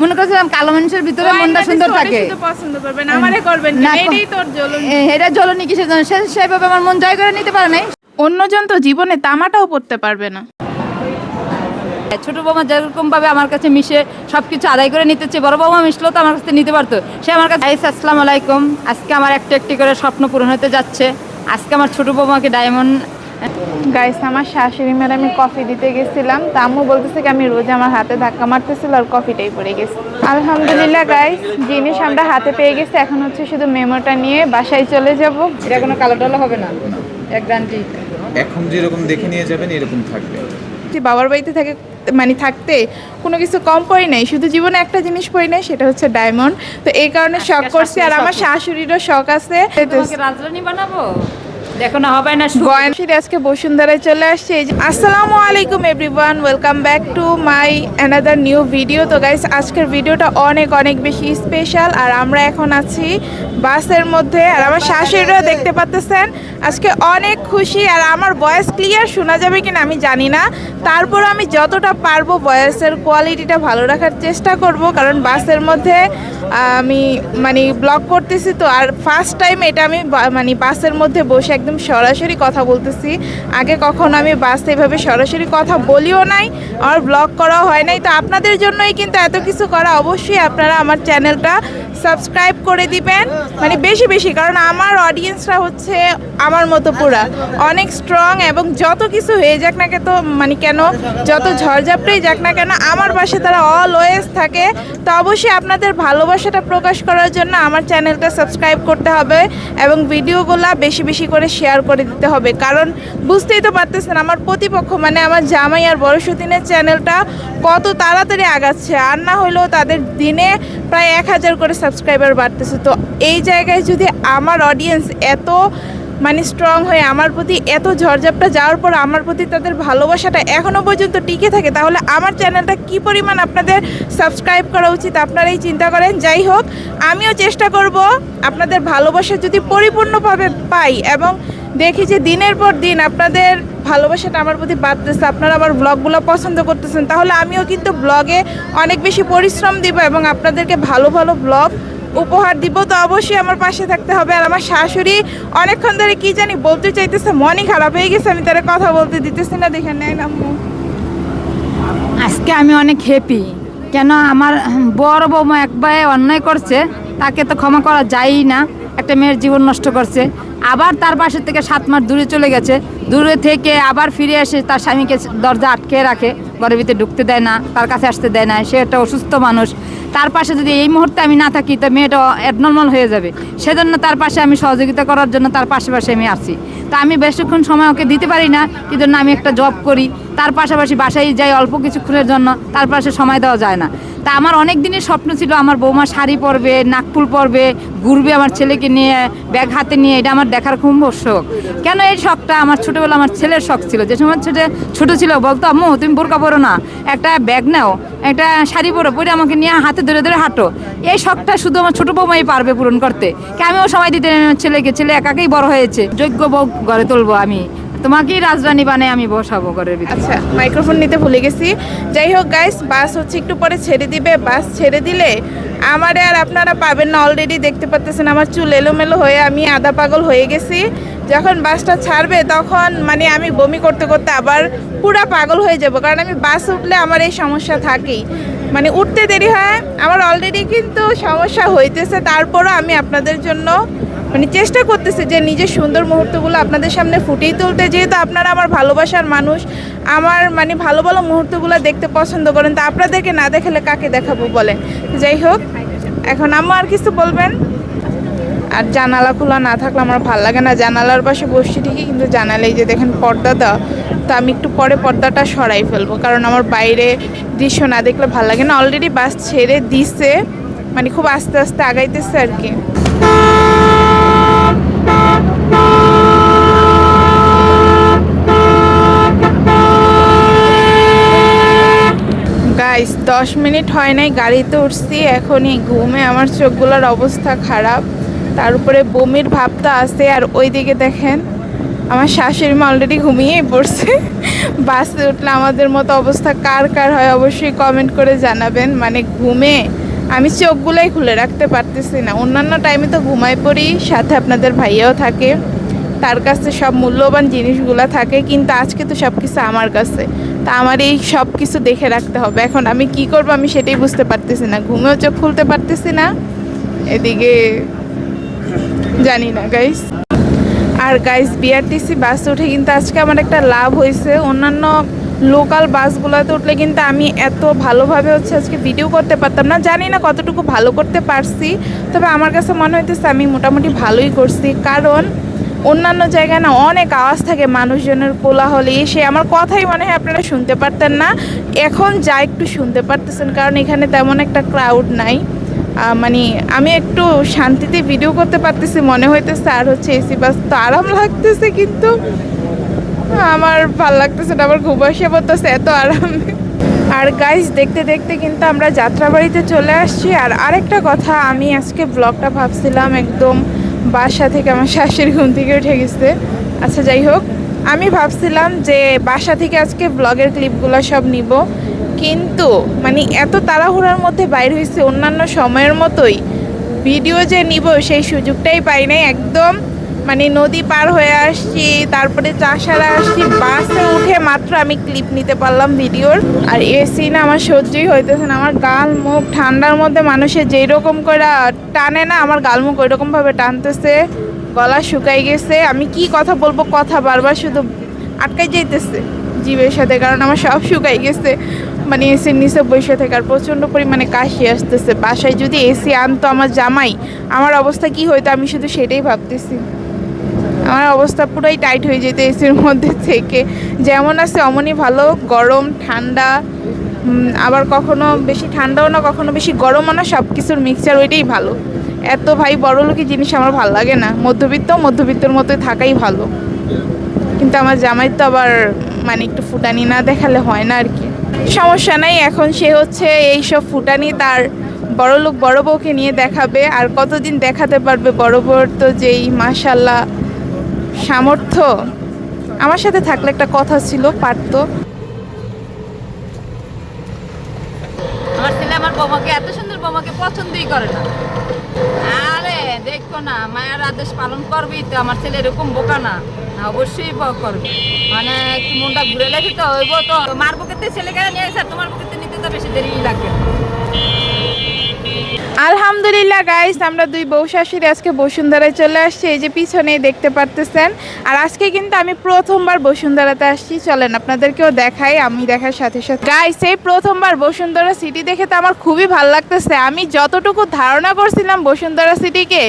মনে করছিলাম কালো মানুষের ভিতরে মনটা সুন্দর থাকে। পছন্দ করবেন, আমারে করবেন না, এটাই তোর জ্বলন। এটা জ্বলনি কিসের জন্য? সেভাবে আমার মন জয় করে নিতে পারে নাই। অন্যজন তো জীবনে তামাটাও পড়তে পারবে না। ছোট বৌমা যেরকম ভাবে আমার কাছে মিশে সবকিছু আদায় করে নিতেছে, বড় বৌমা মিশলেও তো আমার কাছে নিতে পারতো। সে আমার কাছে। আসসালামু আলাইকুম। আজকে আমার একটু একটি করে স্বপ্ন পূরণ হতে যাচ্ছে। আজকে আমার ছোট বৌমাকে ডায়মন্ড। গাইস, আমার শাশুড়ি ম্যাডামে কফি দিতে গেছিলাম, তা আম্মু বলতেছে কি আমি রোজ আমার হাতে ধাক্কা মারতেছিল আর কফিটাই পড়ে গেছে। আলহামদুলিল্লাহ গাইস, জিনিস আমরা হাতে পেয়ে গেছি। এখন হচ্ছে শুধু মেমোটা নিয়ে বাসায় চলে যাব। এটা কোনো কালো টালো হবে না, এক গ্যারান্টি। এখন যেরকম দেখে নিয়ে যাবেন এরকম থাকবে। বাবার বাড়িতে থাকে মানে থাকতে কোনো কিছু কম পড়ি নাই, শুধু জীবনে একটা জিনিস পড়ি নাই, সেটা হচ্ছে ডায়মন্ড। তো এই কারণে শখ করছি, আর আমার শাশুড়িরও শখ আছে। রাজরানী বানাবো, দেখো না হবে না। আজকে বসুন্ধরায় চলে আসছে। আসসালামু আলাইকুম everyone, welcome back to my another new video. তো গাইস, আজকের ভিডিওটা অনেক অনেক বেশি স্পেশাল। আর আমরা এখন আছি বাসের মধ্যে, আর আমার শাশুড়িরাও দেখতে পাচ্ছেন আজকে অনেক খুশি। আর আমার ভয়েস ক্লিয়ার শোনা যাবে কিনা আমি জানি না, তারপর আমি যতটা পারবো ভয়েসের কোয়ালিটিটা ভালো রাখার চেষ্টা করব, কারণ বাসের মধ্যে আমি মানে ব্লগ করতেছি তো। আর ফার্স্ট টাইম এটা আমি মানে বাসের মধ্যে বসে একদম সরাসরি কথা বলতেছি। আগে কখনো আমি বাসে এভাবে সরাসরি কথা বলিও নাই, আমার ব্লগ করাও হয় নাই। তো আপনাদের জন্যই কিন্তু এত কিছু করা। অবশ্যই আপনারা আমার চ্যানেলটা সাবস্ক্রাইব করে দিবেন, মানে বেশি বেশি, কারণ আমার অডিয়েন্সরা হচ্ছে আমার মতো পুরা অনেক স্ট্রং, এবং যত কিছু হয়ে যাক না কেন, মানে কেন যত ঝড়ঝাপটাই যাক না কেন, আমার পাশে তারা অলওয়েজ থাকে। তো অবশ্যই আপনাদের ভালোবাসাটা প্রকাশ করার জন্য আমার চ্যানেলটা সাবস্ক্রাইব করতে হবে এবং ভিডিওগুলো বেশি বেশি করে শেয়ার করে দিতে হবে, কারণ বুঝতেই তো পারতেছেন আমার প্রতিপক্ষ মানে আমার জামাই আর বড় সতীনের চ্যানেলটা কত তাড়াতাড়ি আগাচ্ছে। আর না হলেও তাদের দিনে প্রায় 1000 করে সাবস্ক্রাইবার বাড়তেছে। তো এই জায়গায় যদি আমার অডিয়েন্স এত মানে স্ট্রং হয়ে আমার প্রতি এত ঝড়ঝাপটা যাওয়ার পর আমার প্রতি তাদের ভালোবাসাটা এখনও পর্যন্ত টিকে থাকে, তাহলে আমার চ্যানেলটা কি পরিমাণ আপনাদের সাবস্ক্রাইব করা উচিত আপনারাই চিন্তা করেন। যাই হোক, আমিও চেষ্টা করব আপনাদের ভালোবাসা যদি পরিপূর্ণভাবে পাই এবং দেখি যে দিনের পর দিন আপনাদের ভালোবাসাটা আমার প্রতি বাড়তেছে, আপনারা আমার ব্লগগুলো পছন্দ করতেছেন, তাহলে আমিও কিন্তু ব্লগে অনেক বেশি পরিশ্রম দিব এবং আপনাদেরকে ভালো ভালো ব্লগ উপহার দিব। তো অবশ্যই আমার পাশে থাকতে হবে। আর আমার শাশুড়ি অনেকক্ষণ ধরে কি জানি বলতে চাইতেছে, মনই খারাপ হয়ে গেছে, আমি তারা কথা বলতে দিতেছি না। দেখে নেন আম্মু, আজকে আমি অনেক হ্যাপি। কেন? আমার বড় বৌমা একবার অন্যায় করছে, তাকে তো ক্ষমা করা যায়ই না। একটা মেয়ের জীবন নষ্ট করছে, আবার তার পাশে থেকে 7 মাস দূরে চলে গেছে। দূরে থেকে আবার ফিরে এসে তার স্বামীকে দরজা আটকে রাখে, ঘরের ভিতরে ঢুকতে দেয় না, তার কাছে আসতে দেয় না। সে একটা অসুস্থ মানুষ, তার পাশে যদি এই মুহূর্তে আমি না থাকি তো মেয়েটা অ্যাবনর্মাল হয়ে যাবে। সেজন্য তার পাশে আমি সহযোগিতা করার জন্য তার পাশে আমি আছি। তা আমি বেশিক্ষণ সময় ওকে দিতে পারি না, কিন্তু না আমি একটা জব করি, তার পাশাপাশি বাসায় যাই অল্প কিছুক্ষণের জন্য, তার পাশে সময় দেওয়া যায় না। তা আমার অনেক দিনের স্বপ্ন ছিল আমার বৌমা শাড়ি পরবে, নাকফুল পরবে, ঘুরবে আমার ছেলেকে নিয়ে, ব্যাগ হাতে নিয়ে। এটা আমার দেখার খুব শখ। কেন? এই শখটা আমার ছোটোবেলা আমার ছেলের শখ ছিল। যে সময় ছোটো ছিল বলতো, আম্মু তুমি বোরকা পরো না, একটা ব্যাগ নাও, একটা শাড়ি পরো, পরে আমাকে নিয়ে হাতে ধরে ধরে হাঁটো। এই শখটা শুধু আমার ছোটো বৌমাই পারবে পূরণ করতে। আমিও সময় দিতে আমার ছেলেকে, ছেলে একাকেই বড় হয়েছে, যোগ্য বউ গড়ে তুলবো আমি, তোমাকেই রাজরানী বানায় আমি বসাবো ঘরের ভিতরে। আচ্ছা, মাইক্রোফোন নিতে ভুলে গেছি। যাই হোক গাইস, বাস হচ্ছে একটু পরে ছেড়ে দিবে। বাস ছেড়ে দিলে আমারে আর আপনারা পাবেন না। অলরেডি দেখতে পাচ্ছেন আমার চুল এলোমেলো হয়ে আমি আধা পাগল হয়ে গেছি। যখন বাসটা ছাড়বে তখন মানে আমি বমি করতে করতে আবার পুরা পাগল হয়ে যাব, কারণ আমি বাস উঠলে আমার এই সমস্যা থাকেই, মানে উঠতে দেরি হয়। আমার অলরেডি কিন্তু সমস্যা হইতেছে, তারপরও আমি আপনাদের জন্য মানে চেষ্টা করতেছি যে নিজের সুন্দর মুহূর্তগুলো আপনাদের সামনে ফুটিয়ে তুলতে। যেহেতু আপনারা আমার ভালোবাসার মানুষ, আমার মানে ভালো ভালো মুহূর্তগুলো দেখতে পছন্দ করেন, তা আপনাদেরকে না দেখালে কাকে দেখাবো বলেন। যাই হোক, এখন আম্মু আর কিছু বলবেন? আর জানালা খোলা না থাকলে আমার ভালো লাগে না। জানালার পাশে বসছি ঠিকই, কিন্তু জানালেই যে দেখেন পর্দা দেওয়া, তো আমি একটু পরে পর্দাটা সরাই ফেলবো, কারণ আমার বাইরে দৃশ্য না দেখলে ভালো লাগে না। অলরেডি বাস ছেড়ে দিছে, মানে খুব আস্তে আস্তে আগাইতেছে আর কি। গাইস, 10 মিনিট হয় নাই গাড়িতে উঠছি, এখনই ঘুমে আমার চোখগুলোর অবস্থা খারাপ, তার উপরে বমির ভাবটা আছে। আর ওই দিকে দেখেন আমার শাশুড়ি মা অলরেডি ঘুমিয়েই পড়ছে। বাসে উঠলে আমাদের মতো অবস্থা কার কার হয় অবশ্যই কমেন্ট করে জানাবেন। মানে ঘুমে আমি চোখগুলোই খুলে রাখতে পারতেছি না। অন্যান্য টাইমে তো ঘুমাই পড়ি, সাথে আপনাদের ভাইয়াও থাকে, তার কাছে সব মূল্যবান জিনিসগুলো থাকে, কিন্তু আজকে তো সব কিছু আমার কাছে। তা আমার এই সব কিছু দেখে রাখতে হবে। এখন আমি কি করব আমি সেটাই বুঝতে পারতেছি না। ঘুমেও চোখ খুলতে পারতেছি না, এদিকে জানি না গাইস। আর গাইস বিআরটিসি বাসে উঠে কিন্তু আজকে আমার একটা লাভ হয়েছে। অন্যান্য লোকাল বাসগুলোতে উঠলে কিন্তু আমি এত ভালোভাবে হচ্ছে আজকে ভিডিও করতে পারতাম না। জানি না কতটুকু ভালো করতে পারছি, তবে আমার কাছে মনে হইতেছে আমি মোটামুটি ভালোই করছি। কারণ অন্যান্য জায়গায় না অনেক আওয়াজ থাকে, মানুষজনের কোলাহলে, সে আমার কথাই মনে হয় আপনারা শুনতে পারতেন না। এখন যা একটু শুনতে পারতেছেন, কারণ এখানে তেমন একটা ক্রাউড নাই। মানে আমি একটু শান্তিতে ভিডিও করতে পারতেছি মনে হইতেছে। আর হচ্ছে এসি বাস তো আরাম লাগতেছে, কিন্তু আমার ভাল লাগতেছে না, আবার ঘুম আসে পড়তেছে এত আরামে। আর গাইস দেখতে দেখতে কিন্তু আমরা যাত্রাবাড়িতে চলে আসছি। আর আরেকটা কথা, আমি আজকে ব্লগটা ভাবছিলাম একদম বাসা থেকে, আমার শাশুড়ি ঘুম থেকে উঠে গেছে। আচ্ছা যাই হোক, আমি ভাবছিলাম যে বাসা থেকে আজকে ব্লগের ক্লিপগুলো সব নিব, কিন্তু মানে এত তাড়াহুড়ার মধ্যে বাইর হয়েছে, অন্যান্য সময়ের মতোই ভিডিও যে নিব সেই সুযোগটাই পাই নাই। একদম মানে নদী পার হয়ে আসছি, তারপরে চাষারা আসছি, বাসে উঠে মাত্র আমি ক্লিপ নিতে পারলাম ভিডিওর। আর এসি না আমার সহ্যই হইতেছে না, আমার গাল মুখ ঠান্ডার মধ্যে মানুষের যেই রকম করে টানে না, আমার গাল মুখ ওই রকমভাবে টানতেছে, গলা শুকাই গেছে। আমি কি কথা বলবো, কথা বারবার শুধু আটকাই যাইতেছে জিভের সাথে, কারণ আমার সব শুকাই গেছে। মানে এসির নিচে বসে থেকে আর প্রচণ্ড পরিমাণে কাশি আসতেছে। বাসায় যদি এসি আনতো আমার জামাই, আমার অবস্থা কি হইতো আমি শুধু সেটাই ভাবতেছি। আমার অবস্থা পুরোই টাইট হয়ে যেত এসির মধ্যে থেকে। যেমন আছে অমনই ভালো, গরম ঠান্ডা, আবার কখনো বেশি ঠান্ডাও না কখনো বেশি গরমও না, সব কিছুর মিক্সচার, ওইটাই ভালো। এত ভাই বড়লোকি জিনিস আমার ভালো লাগে না, মধ্যবিত্তর মতোই থাকাই ভালো। কিন্তু আমার জামাই তো আবার মানে একটু ফুটানি না দেখালে হয় না আর কি। সমস্যা নাই, এখন সে হচ্ছে এইসব ফুটানি তার বড়লোক বড় বউকে নিয়ে দেখাবে। আর কতদিন দেখাতে পারবে, বড় বউর তো যেই মাশাল্লাহ সামর্থ্য, আমার সাথে থাকলে একটা কথা ছিল পারতো। আমার ছেলে আমার বৌমাকে, এত সুন্দর বৌমাকে পছন্দই করে না। আরে দেখো না, মায়ের আদেশ পালন করবি তো। আমার ছেলে এরকম বোকা না, অবশ্যই করবে। মানে একটু মনটা ঘুরে লাগে তো হইব তো। মার বুকেতে ছেলেকে নিয়ে এসে তোমার বুকেতে নিতে তো বেশি দেরি লাগবে। আলহামদুলিল্লাহ গাইস, আমরা দুই বউ শাশুড়ি আজকে বসুন্ধরায় চলে আসছি, এই যে পিছনেই দেখতে পারতেছেন। আর আজকে কিন্তু আমি প্রথমবার বসুন্ধরাতে আসছি, চলেন আপনাদেরকেও দেখাই। আমি দেখার সাথে সাথে গাইস, এই প্রথমবার বসুন্ধরা সিটি দেখে তো আমার খুবই ভালো লাগতেছে। আমি যতটুকু ধারণা করছিলাম বসুন্ধরা সিটিকে,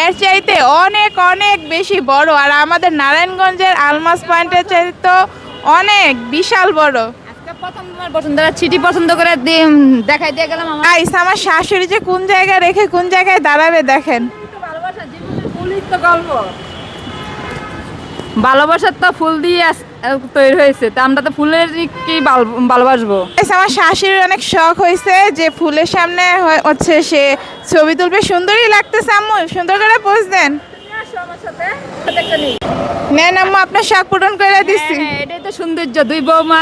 এর চাইতে অনেক অনেক বেশি বড়। আর আমাদের নারায়ণগঞ্জের আলমাস পয়েন্টের চাইতে তো অনেক বিশাল বড়। প্রথমবার বসুন্ধরা সিটি পছন্দ করে দেখাই দিয়ে গেলাম। গাইস আমার শাশুড়ি যে কোন জায়গায় রেখে কোন জায়গায় দাঁড়াবে দেখেন। ভালোবাসা জীবনের ফুলই তো গল্প, ভালোবাসার তো ফুল দিয়ে তৈরি হয়েছে, তা আমরা তো ফুলের কি ভালোবাসবো। আমার শাশুড়ির অনেক শখ হয়েছে যে ফুলের সামনে হচ্ছে সে ছবি তুলবে, সুন্দরই লাগতেছে। আম্মু সুন্দর করে পোজ দেন। নেন আম্মু, আপনার শখ পূরণ করে দিচ্ছি। এটাই তো সৌন্দর্য, দুই বৌমা,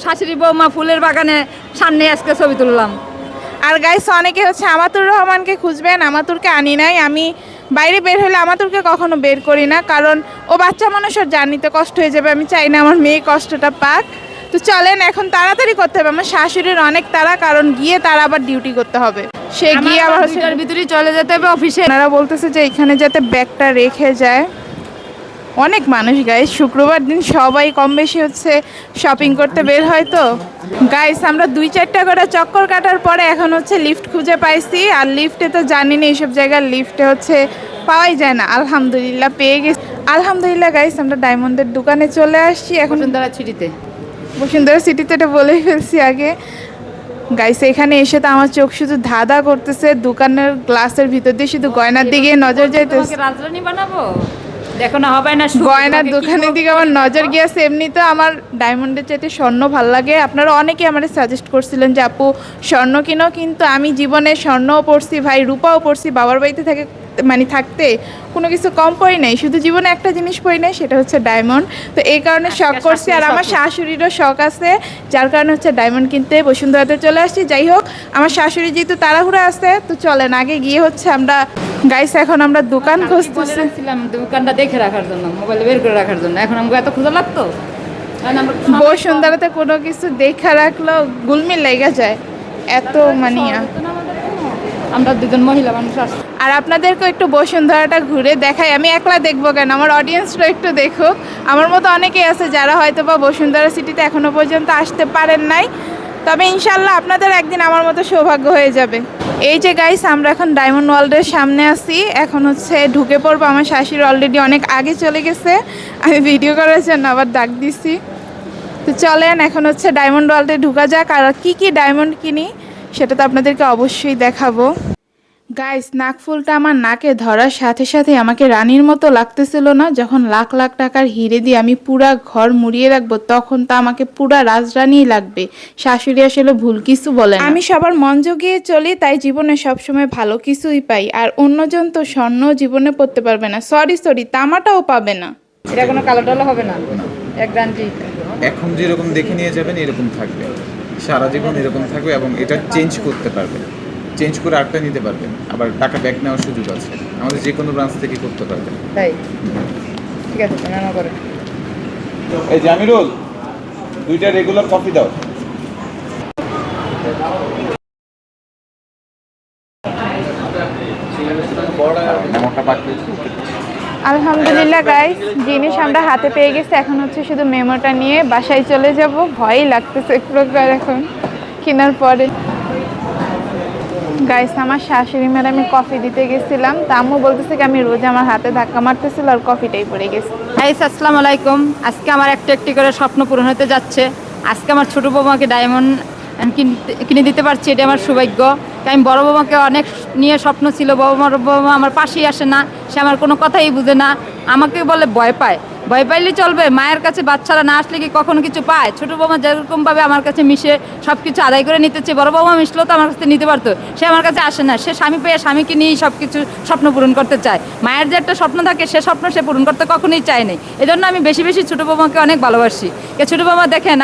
শাশুড়ি বৌমা ফুলের বাগানে সামনে আজকে ছবি তুললাম। আর গাইস অনেকে হচ্ছে আমাতুর রহমানকে খুঁজবেন, আমাতুরকে আনি নাই। আমি বাইরে বের হলে আমাতুরকে কখনো বের করি না, কারণ ও বাচ্চা মানুষ, ওর জার্নিতে কষ্ট হয়ে যাবে। আমি চাই না আমার মেয়ে কষ্টটা পাক। তো চলেন এখন তাড়াতাড়ি করতে হবে, আমার শাশুড়ির অনেক তাড়া, কারণ গিয়ে তার আবার ডিউটি করতে হবে। সে গিয়ে আবার ভিতরে চলে যেতে হবে অফিসে। ওনারা বলতেছে যে এখানে যাতে ব্যাগটা রেখে যায়। অনেক মানুষ গাইস, শুক্রবার দিন সবাই কম বেশি হচ্ছে শপিং করতে বের হয়। তো গাইস আমরা 2-4টা করে চক্কর কাটার পরে এখন হচ্ছে লিফট খুঁজে পাইছি। আর লিফটে তো জানি না, এইসব জায়গার লিফটে হচ্ছে পাওয়াই যায় না। আলহামদুলিল্লাহ পেয়ে গেছি। আলহামদুলিল্লাহ গাইস, আমরা ডায়মন্ডের দোকানে চলে আসছি এখন। বসুন্ধরা সিটিতে এটা বলেই ফেলছি আগে। গাইস এখানে এসে তো আমার চোখ শুধু ধাঁধা করতেছে, দোকানের গ্লাসের ভিতর দিয়ে শুধু গয়নার দিকে নজর যাইতেছে। রাজরানী বানাবো, দেখো না হবে না, গয়নার দোকানের দিকে আমার নজর গিয়েছে। এমনিতে আমার ডায়মন্ডের চাইতে স্বর্ণ ভাল লাগে। আপনারা অনেকে আমার সাজেস্ট করছিলেন যে আপু স্বর্ণ কিনো, কিন্তু আমি জীবনে স্বর্ণও পরছি ভাই, রূপাও পরছি, বাবার বাড়িতে থেকে মানে থাকতে কোনো কিছু কম পড়ি নাই, শুধু জীবনে একটা জিনিস পড়ি নাই, সেটা হচ্ছে ডায়মন্ড। তো এই কারণে শখ করছি, আর আমার শাশুড়িরও শখ আছে, যার কারণে হচ্ছে ডায়মন্ড কিনতে বসুন্ধরাতে চলে আসছি। যাই হোক, আমার শাশুড়ি যেহেতু তাড়াহুড়া আছে, তো চলেন আগে গিয়ে হচ্ছে আমরা গাইস এখন আমরা দোকান খুঁজতেছি। দোকানটা দেখে রাখার জন্য, মোবাইলে বের করে রাখার জন্য। এখন আমাকে এত খোঁজা লাগতো, বসুন্ধরাতে কোনো কিছু দেখা রাখলেও গুলমিল লেগে যায়, এত মানিয়া। আমরা দুজন মহিলা মানুষ আসছি। আর আপনাদেরকে একটু বসুন্ধরাটা ঘুরে দেখাই। আমি একলা দেখবো কেন, আমার অডিয়েন্সরা একটু দেখুক। আমার মতো অনেকেই আছে যারা হয়তো বা বসুন্ধরা সিটিতে এখনো পর্যন্ত আসতে পারেন নাই, তবে ইনশাল্লাহ আপনাদের একদিন আমার মতো সৌভাগ্য হয়ে যাবে। এই যে গাইস, আমরা এখন ডায়মন্ড ওয়ার্ল্ডের সামনে আছি, এখন হচ্ছে ঢুকে পড়বো। আমার শাশুড়ি অলরেডি অনেক আগে চলে গেছে, আমি ভিডিও করার জন্য আবার ডাক দিছি। তো চলেন এখন হচ্ছে ডায়মন্ড ওয়ার্ল্ডে ঢুকা যাক, আর কি কি ডায়মন্ড কিনি সেটা তো আপনাদেরকে অবশ্যই দেখাবো। গাইস, নাকফুলটা আমার নাকে ধরার সাথে সাথে আমাকে রানীর মতো লাগতেছিল না? যখন লাখ লাখ টাকার হিরে দিয়ে আমি পুরা ঘর মুড়িয়ে রাখবো, তখন তো আমাকে পুরা রাজরানীই লাগবে। শাশুড়ি আসলে ভুল কিছু বলে না। আমি সবার মন জুগিয়ে চলি, তাই জীবনে সবসময় ভালো কিছুই পাই। আর অন্যজন তো স্বর্ণ জীবনে পড়তে পারবে না, সরি তামাটাও পাবে না। এটা কোনো কালো টালো হবে না, এক গ্যারান্টি। এখন যেরকম দেখে নিয়ে যাবেন এরকম থাকবে, সারা জীবন এরকম থাকবে, এবং এটা চেঞ্জ করতে পারবেন, চেঞ্জ করে আরেকটা নিতে পারবেন, আবার টাকা ব্যাক নেওয়ার সুযোগ আছে, আমাদের যে কোনো ব্রাঞ্চ থেকে করতে পারবেন। তাই ঠিক আছে, নানা করে। এই যে আমিরুল, 2টা রেগুলার কফি দাও। আলহামদুলিল্লাহ গাইস, জিনিস আমরা হাতে পেয়ে গেছি, এখন হচ্ছে শুধু মেমোটা নিয়ে বাসায় চলে যাব। ভয়ই লাগতেছে এক প্রকার এখন কেনার পরে। গাইস, আমার শাশুড়ি ম্যাডামে কফি দিতে গেছিলাম, তা আম্মু বলতেছে কি আমি রোজ আমার হাতে ধাক্কা মারতেছিল আর কফিটাই পড়ে গেছে। গাইস, আসসালামু আলাইকুম। আজকে আমার একটু একটি করে স্বপ্ন পূরণ হতে যাচ্ছে। আজকে আমার ছোটো বৌমাকে ডায়মন্ড কিনে দিতে পারছি, এটা আমার সৌভাগ্য। আমি বড় বৌমাকে অনেক নিয়ে স্বপ্ন ছিল, বৌমা আমার পাশেই আসে না, সে আমার কোনো কথাই বুঝে না, আমাকে বলে ভয় পায়। ভয় পাইলে চলবে? মায়ের কাছে বাচ্চারা না আসলে কি কখনো কিছু পায়? ছোটো বৌমা যেরকমভাবে আমার কাছে মিশে সব কিছু আদায় করে নিতেছে, বড় বৌমা মিশলেও তো আমার কাছে নিতে পারতো, সে আমার কাছে আসে না। সে স্বামী পেয়ে স্বামীকে নিয়েই সব কিছু স্বপ্ন পূরণ করতে চায়। মায়ের যে একটা স্বপ্ন থাকে, সে স্বপ্ন সে পূরণ করতে কখনোই চায় নাই। এজন্য আমি বেশি বেশি ছোটো বৌমাকে অনেক ভালোবাসি। ছোটো বৌমা দেখেন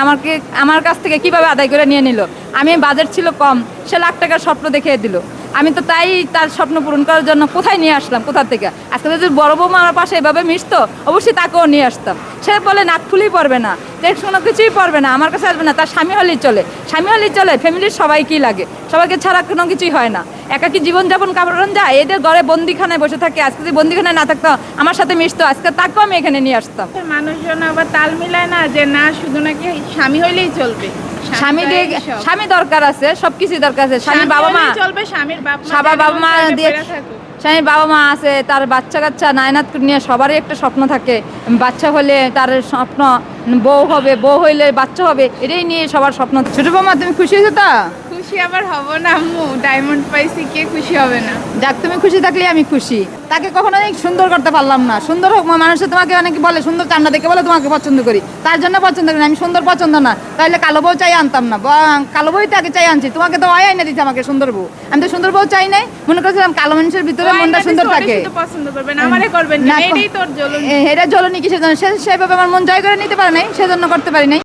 আমার কাছ থেকে কীভাবে আদায় করে নিয়ে নিল। আমি বাজেট ছিল কম, সে লাখ টাকার স্বপ্ন দেখিয়ে দিল। আমি তো তাই তার স্বপ্ন পূরণ করার জন্য কোথায় নিয়ে আসলাম, কোথা থেকে। আজকে যদি বড় বৌমা আমার পাশে এভাবে মিশতো, অবশ্যই তাকেও নিয়ে আসতাম। সে বলে নাকফুলই পড়বে না, কোনো কিছুই পড়বে না, আমার কাছে আসবে না, তার স্বামী হলেই চলে। স্বামী হলেই চলে, ফ্যামিলির সবাইকেই লাগে, সবাইকে ছাড়া কোনো কিছুই হয় না। একাকী জীবনযাপন কারণ যায়, এদের ঘরে বন্দিখানায় বসে থাকে। আজকে যদি বন্দিখানায় না থাকতো, আমার সাথে মিশতো, আজকে তাকেও আমি এখানে নিয়ে আসতাম। মানুষজন আবার তাল মিলায় না, যে না শুধু নাকি স্বামী হইলেই চলবে। স্বামী দরকার আছে, সবকিছু দরকার আছে। স্বামীর বাবা মা চলবে, স্বামীর বাবা মা দিয়ে, স্বামীর বাবা মা আছে, তার বাচ্চা কাচ্চা নায়নাত নিয়ে সবারই একটা স্বপ্ন থাকে। বাচ্চা হলে তার স্বপ্ন, বউ হবে, বউ হইলে বাচ্চা হবে, এটাই নিয়ে সবার স্বপ্ন। ছোট বৌমা, তুমি খুশি হয়েছো? তা খুশি আবার হব না আম্মু, ডায়মন্ড পাইছি, কে খুশি হবে না? যাক, তুমি খুশি থাকলে আমি খুশি। তাকে কখনো সুন্দর করতে পারলাম না। সুন্দর হোক, মানুষে তোমাকে অনেকে বলে সুন্দর চামড়া দেখে বলে তোমাকে পছন্দ করি, তার জন্য পছন্দ করি। আমি সুন্দর পছন্দ না, তাইলে কালো বউ চাই আনতাম না। কালো বই তাকে চাই আনছি, তোমাকে তো ওই আইনা দিচ্ছে আমাকে সুন্দর বউ। আমি তো সুন্দর বউ চাই নাই, মনে করছিলাম কালো মানুষের ভিতরে মনটা সুন্দর থাকে। পছন্দ করবেন, আমারে করবেন না, এটাই তোর জ্বলনি। এটা জ্বলনি কিসের জন্য? সেভাবে আমার মন জয় করে নিতে পারে নাই, সেজন্য করতে পারি নাই।